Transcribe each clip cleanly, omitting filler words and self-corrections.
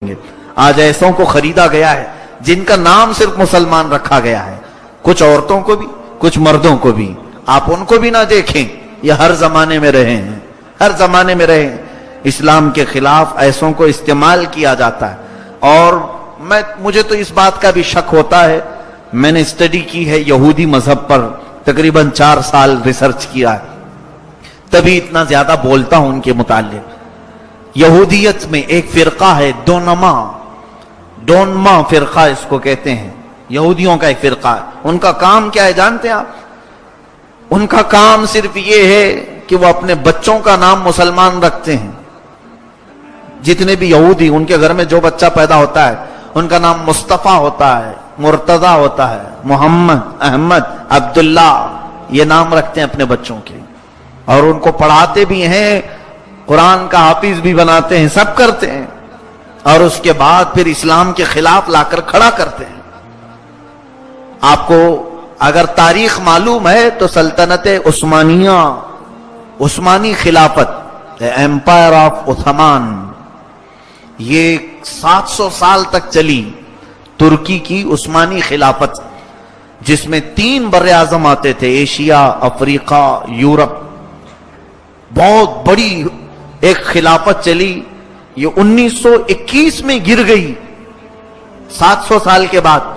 آج ایسوں کو خریدا گیا ہے جن کا نام صرف مسلمان رکھا گیا ہے، کچھ عورتوں کو بھی کچھ مردوں کو بھی. آپ ان کو بھی نہ دیکھیں، یہ ہر زمانے میں رہے ہیں، ہر زمانے میں رہے ہیں. اسلام کے خلاف ایسوں کو استعمال کیا جاتا ہے. اور مجھے تو اس بات کا بھی شک ہوتا ہے، میں نے اسٹڈی کی ہے یہودی مذہب پر، تقریباً 4 سال ریسرچ کیا ہے، تبھی اتنا زیادہ بولتا ہوں ان کے متعلق. یہودیت میں ایک فرقہ ہے ڈونما فرقہ اس کو کہتے ہیں، یہودیوں کا ایک فرقہ ہے. ان کا کام کیا ہے جانتے ہیں آپ؟ ان کا کام صرف یہ ہے کہ وہ اپنے بچوں کا نام مسلمان رکھتے ہیں. جتنے بھی یہودی، ان کے گھر میں جو بچہ پیدا ہوتا ہے ان کا نام مصطفیٰ ہوتا ہے، مرتضی ہوتا ہے، محمد، احمد، عبداللہ، یہ نام رکھتے ہیں اپنے بچوں کے. اور ان کو پڑھاتے بھی ہیں، قرآن کا حافظ بھی بناتے ہیں، سب کرتے ہیں. اور اس کے بعد پھر اسلام کے خلاف لا کر کھڑا کرتے ہیں. آپ کو اگر تاریخ معلوم ہے تو سلطنت عثمانیہ، عثمانی خلافت، ایمپائر آف عثمان، یہ 700 سال تک چلی. ترکی کی عثمانی خلافت، جس میں 3 بر اعظم آتے تھے، ایشیا، افریقہ، یورپ. بہت بڑی ایک خلافت چلی. یہ 1921 میں گر گئی. 700 سال کے بعد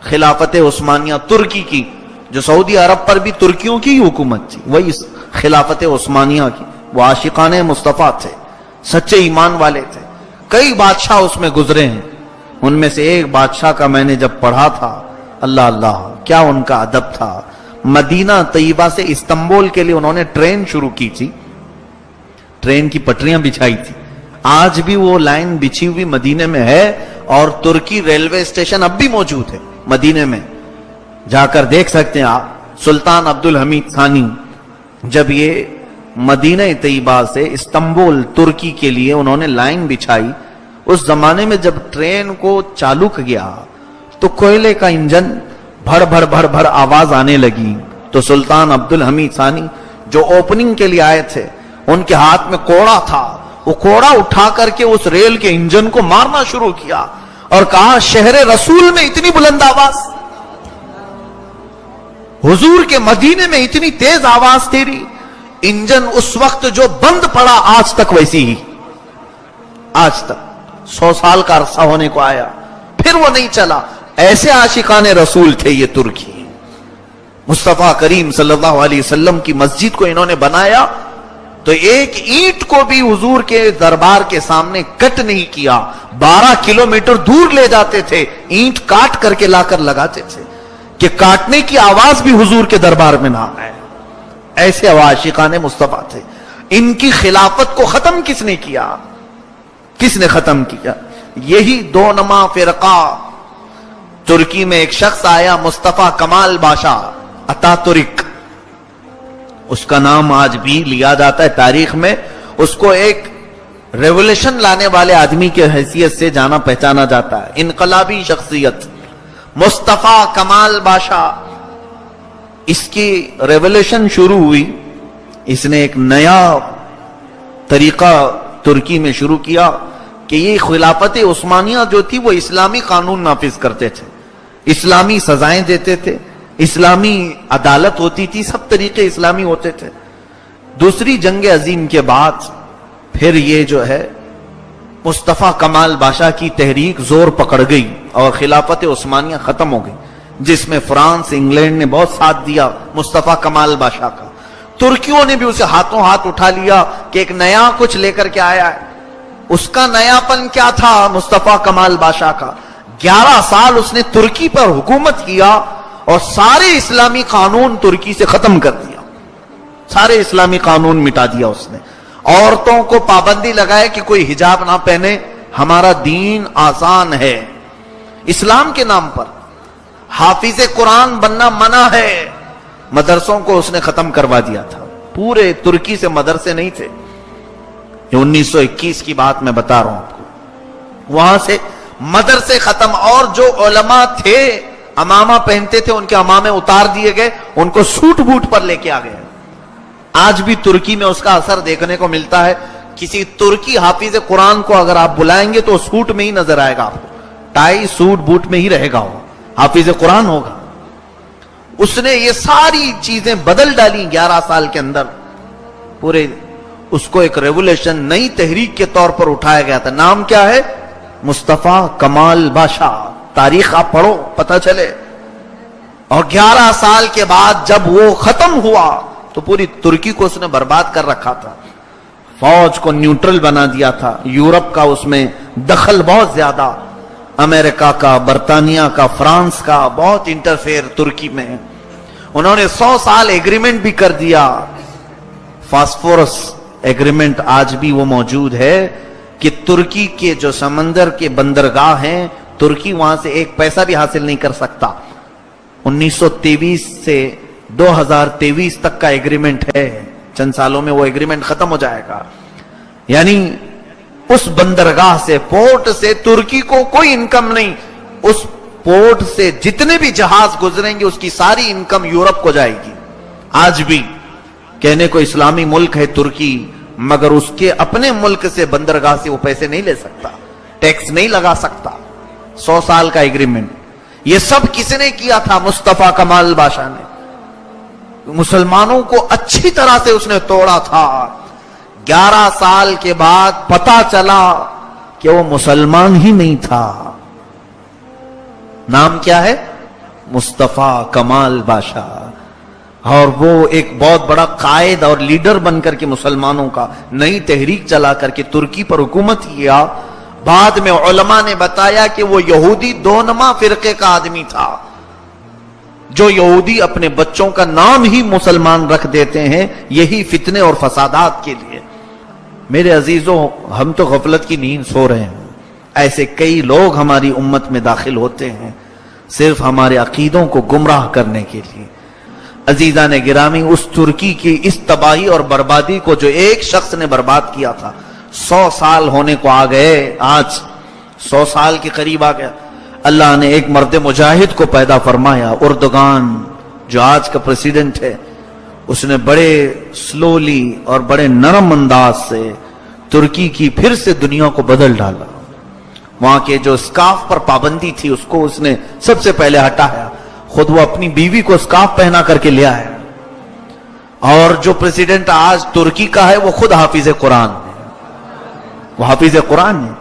خلافت عثمانیہ ترکی کی، جو سعودی عرب پر بھی ترکیوں کی حکومت تھی، وہی خلافت عثمانیہ کی. وہ عاشقان مصطفیٰ تھے، سچے ایمان والے تھے. کئی بادشاہ اس میں گزرے ہیں. ان میں سے ایک بادشاہ کا میں نے جب پڑھا تھا، اللہ اللہ کیا ان کا ادب تھا. مدینہ طیبہ سے استنبول کے لیے انہوں نے ٹرین شروع کی تھی، ٹرین کی پٹریاں بچھائی تھی. آج بھی وہ لائن بچھی ہوئی مدینے میں ہے، اور ترکی ریلوے اسٹیشن اب بھی موجود ہے مدینے میں، جا کر دیکھ سکتے ہیں آپ. سلطان عبدالحمید ثانی جب یہ مدینہ طیبہ سے استنبول ترکی کے لیے انہوں نے لائن بچھائی، اس زمانے میں جب ٹرین کو چالو کیا تو کوئلے کا انجن بھڑ بھڑ بھڑ بھڑ آواز آنے لگی. تو سلطان عبدالحمید ثانی جو اوپننگ کے لیے آئے تھے، ان کے ہاتھ میں کوڑا تھا. وہ کوڑا اٹھا کر کے اس ریل کے انجن کو مارنا شروع کیا اور کہا، شہر رسول میں اتنی بلند آواز، حضور کے مدینے میں اتنی تیز آواز تیری. انجن اس وقت جو بند پڑا، آج تک ویسی ہی، آج تک 100 سال کا عرصہ ہونے کو آیا، پھر وہ نہیں چلا. ایسے عاشقان رسول تھے یہ ترکی. مصطفیٰ کریم صلی اللہ علیہ وسلم کی مسجد کو انہوں نے بنایا تو ایک اینٹ کو بھی حضور کے دربار کے سامنے کٹ نہیں کیا. 12 کلومیٹر دور لے جاتے تھے، اینٹ کاٹ کر کے لا کر لگاتے تھے کہ کاٹنے کی آواز بھی حضور کے دربار میں نہ آئے. ایسے عاشقان مصطفیٰ تھے. ان کی خلافت کو ختم کس نے کیا؟ کس نے ختم کیا؟ یہی ڈونما فرقہ. ترکی میں ایک شخص آیا، مصطفیٰ کمال باشا اتا ترک، اس کا نام آج بھی لیا جاتا ہے تاریخ میں. اس کو ایک ریولوشن لانے والے آدمی کی حیثیت سے جانا پہچانا جاتا ہے، انقلابی شخصیت مصطفیٰ کمال باشا. اس کی ریولوشن شروع ہوئی، اس نے ایک نیا طریقہ ترکی میں شروع کیا کہ یہ خلافت عثمانیہ جو تھی وہ اسلامی قانون نافذ کرتے تھے، اسلامی سزائیں دیتے تھے، اسلامی عدالت ہوتی تھی، سب طریقے اسلامی ہوتے تھے. دوسری جنگ عظیم کے بعد پھر یہ جو ہے مصطفیٰ کمال باشا کی تحریک زور پکڑ گئی اور خلافت عثمانیہ ختم ہو گئی، جس میں فرانس، انگلینڈ نے بہت ساتھ دیا مصطفیٰ کمال باشا کا. ترکیوں نے بھی اسے ہاتھوں ہاتھ اٹھا لیا کہ ایک نیا کچھ لے کر کے آیا ہے. اس کا نیا پن کیا تھا؟ مصطفیٰ کمال باشا کا 11 سال اس نے ترکی پر حکومت کیا اور سارے اسلامی قانون ترکی سے ختم کر دیا، سارے اسلامی قانون مٹا دیا اس نے. عورتوں کو پابندی لگائے کہ کوئی حجاب نہ پہنے، ہمارا دین آسان ہے. اسلام کے نام پر حافظ قرآن بننا منع ہے. مدرسوں کو اس نے ختم کروا دیا تھا. پورے ترکی سے مدرسے نہیں تھے. یہ 1921 کی بات میں بتا رہا ہوں آپ کو. وہاں سے مدرسے ختم، اور جو علماء تھے امامہ پہنتے تھے، ان کے امامے اتار دیے گئے، ان کو سوٹ بوٹ پر لے کے آ گئے. آج بھی ترکی میں اس کا اثر دیکھنے کو ملتا ہے. کسی ترکی حافظ قرآن کو اگر آپ بلائیں گے تو سوٹ میں ہی نظر آئے گا آپ کو, ٹائی سوٹ بوٹ میں ہی رہے گا, وہ حافظ قرآن ہوگا. اس نے یہ ساری چیزیں بدل ڈالی 11 سال کے اندر. پورے اس کو ایک ریولیوشن, نئی تحریک کے طور پر اٹھایا گیا تھا. نام کیا ہے؟ مصطفیٰ کمال بادشاہ. تاریخ آپ پڑھو پتہ چلے. اور 11 سال کے بعد جب وہ ختم ہوا تو پوری ترکی کو اس نے برباد کر رکھا تھا, فوج کو نیوٹرل بنا دیا تھا. یورپ کا اس میں دخل بہت زیادہ, امریکہ کا, برطانیہ کا, فرانس کا بہت انٹرفیئر ترکی میں. انہوں نے 100 سال ایگریمنٹ بھی کر دیا. فاسفورس ایگریمنٹ آج بھی وہ موجود ہے کہ ترکی کے جو سمندر کے بندرگاہ ہیں, ترکی وہاں سے ایک پیسہ بھی حاصل نہیں کر سکتا. 1923 سے 2023 تک کا ایگریمنٹ ہے. چند سالوں میں وہ ایگریمنٹ ختم ہو جائے گا. یعنی اس بندرگاہ سے, پورٹ سے ترکی کو کوئی انکم نہیں. اس پورٹ سے جتنے بھی جہاز گزریں گے اس کی ساری انکم یورپ کو جائے گی. آج بھی کہنے کو اسلامی ملک ہے ترکی, مگر اس کے اپنے ملک سے بندرگاہ سے وہ پیسے نہیں لے سکتا, ٹیکس نہیں لگا سکتا. 100 سال کا ایگریمنٹ. یہ سب کس نے کیا تھا؟ مصطفیٰ کمال بادشاہ نے. مسلمانوں کو اچھی طرح سے اس نے توڑا تھا. 11 سال کے بعد پتا چلا کہ وہ مسلمان ہی نہیں تھا. نام کیا ہے؟ مصطفیٰ کمال بادشاہ. اور وہ ایک بہت بڑا قائد اور لیڈر بن کر کے مسلمانوں کا نئی تحریک چلا کر کے ترکی پر حکومت کیا. بعد میں علماء نے بتایا کہ وہ یہودی 2 نما فرقے کا آدمی تھا. جو یہودی اپنے بچوں کا نام ہی مسلمان رکھ دیتے ہیں یہی فتنے اور فسادات کے لیے. میرے عزیزوں, ہم تو غفلت کی نیند سو رہے ہیں. ایسے کئی لوگ ہماری امت میں داخل ہوتے ہیں صرف ہمارے عقیدوں کو گمراہ کرنے کے لیے. عزیزان گرامی, اس ترکی کی اس تباہی اور بربادی کو جو ایک شخص نے برباد کیا تھا, 100 سال ہونے کو آ گئے. آج 100 سال کے قریب آ گیا. اللہ نے ایک مرد مجاہد کو پیدا فرمایا. اردوغان جو آج کا پریزیڈنٹ ہے, اس نے بڑے سلولی اور بڑے نرم انداز سے ترکی کی پھر سے دنیا کو بدل ڈالا. وہاں کے جو اسکارف پر پابندی تھی اس کو اس نے سب سے پہلے ہٹایا. خود وہ اپنی بیوی کو اسکارف پہنا کر کے لیا ہے. اور جو پریزیڈنٹ آج ترکی کا ہے وہ خود حافظ قرآن ہے. وہ حافظ قرآن ہے.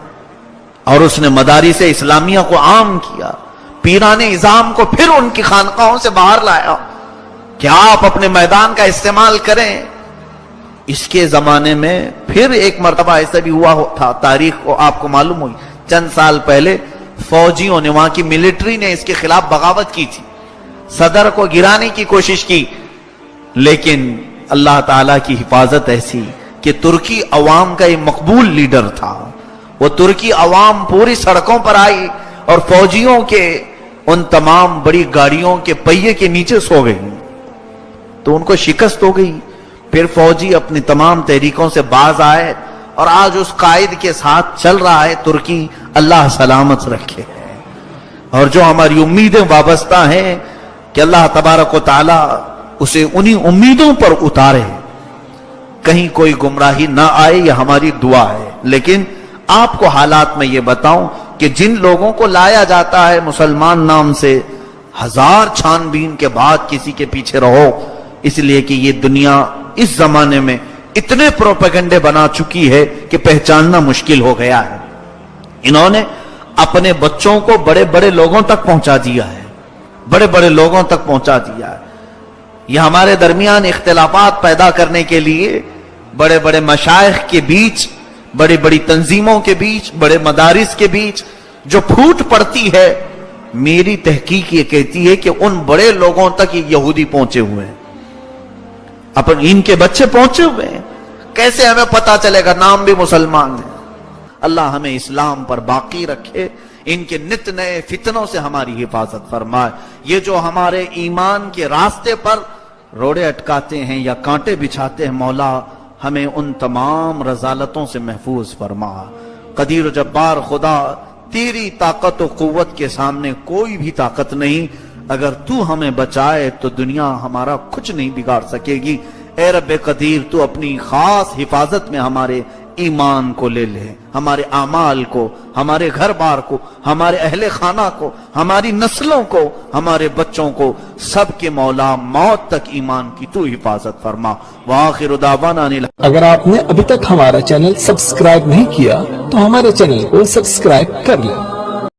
اور اس نے مدارس اسلامیہ کو عام کیا. پیران نظام کو پھر ان کی خانقاہوں سے باہر لایا کہ آپ اپنے میدان کا استعمال کریں. اس کے زمانے میں پھر ایک مرتبہ ایسا بھی ہوا تھا, تاریخ کو آپ کو معلوم ہوئی. چند سال پہلے فوجیوں نے, وہاں کی ملٹری نے اس کے خلاف بغاوت کی تھی, صدر کو گرانے کی کوشش کی. لیکن اللہ تعالیٰ کی حفاظت ایسی کہ ترکی عوام کا یہ مقبول لیڈر تھا. وہ ترکی عوام پوری سڑکوں پر آئی اور فوجیوں کے ان تمام بڑی گاڑیوں کے پہیے کے نیچے سو گئی تو ان کو شکست ہو گئی. پھر فوجی اپنی تمام تحریکوں سے باز آئے اور آج اس قائد کے ساتھ چل رہا ہے ترکی. اللہ سلامت رکھے. اور جو ہماری امیدیں وابستہ ہیں کہ اللہ تبارک و تعالی اسے انہی امیدوں پر اتارے, کہیں کوئی گمراہی نہ آئے, یہ ہماری دعا ہے. لیکن آپ کو حالات میں یہ بتاؤں کہ جن لوگوں کو لایا جاتا ہے مسلمان نام سے, 1000 چھان بین کے بعد کسی کے پیچھے رہو, اس لیے کہ یہ دنیا اس زمانے میں اتنے پروپیگنڈے بنا چکی ہے کہ پہچاننا مشکل ہو گیا ہے. انہوں نے اپنے بچوں کو بڑے بڑے لوگوں تک پہنچا دیا ہے, بڑے بڑے لوگوں تک پہنچا دیا ہے. یہ ہمارے درمیان اختلافات پیدا کرنے کے لیے بڑے بڑے مشائخ کے بیچ, بڑی بڑی تنظیموں کے بیچ, بڑے مدارس کے بیچ جو پھوٹ پڑتی ہے, میری تحقیق یہ کہتی ہے کہ ان بڑے لوگوں تک یہ یہودی پہنچے ہوئے ہیں, ان کے بچے پہنچے ہوئے ہیں. کیسے ہمیں پتا چلے گا؟ نام بھی مسلمان ہے. اللہ ہمیں اسلام پر باقی رکھے, ان کے نت نئے فتنوں سے ہماری حفاظت فرمائے. یہ جو ہمارے ایمان کے راستے پر روڑے اٹکاتے ہیں یا کانٹے بچھاتے ہیں, مولا ہمیں ان تمام رذالتوں سے محفوظ فرما. قدیر و جبار خدا, تیری طاقت و قوت کے سامنے کوئی بھی طاقت نہیں. اگر تو ہمیں بچائے تو دنیا ہمارا کچھ نہیں بگاڑ سکے گی. اے رب قدیر, تو اپنی خاص حفاظت میں ہمارے ایمان کو لے لے، ہمارے اعمال کو، ہمارے گھر بار کو، ہمارے اہل خانہ کو، ہماری نسلوں کو، ہمارے بچوں کو، سب کے مولا موت تک ایمان کی تو حفاظت فرما۔ وآخر دعوانا اگر آپ نے ابھی تک ہمارا چینل سبسکرائب نہیں کیا تو ہمارے چینل کو سبسکرائب کر لیں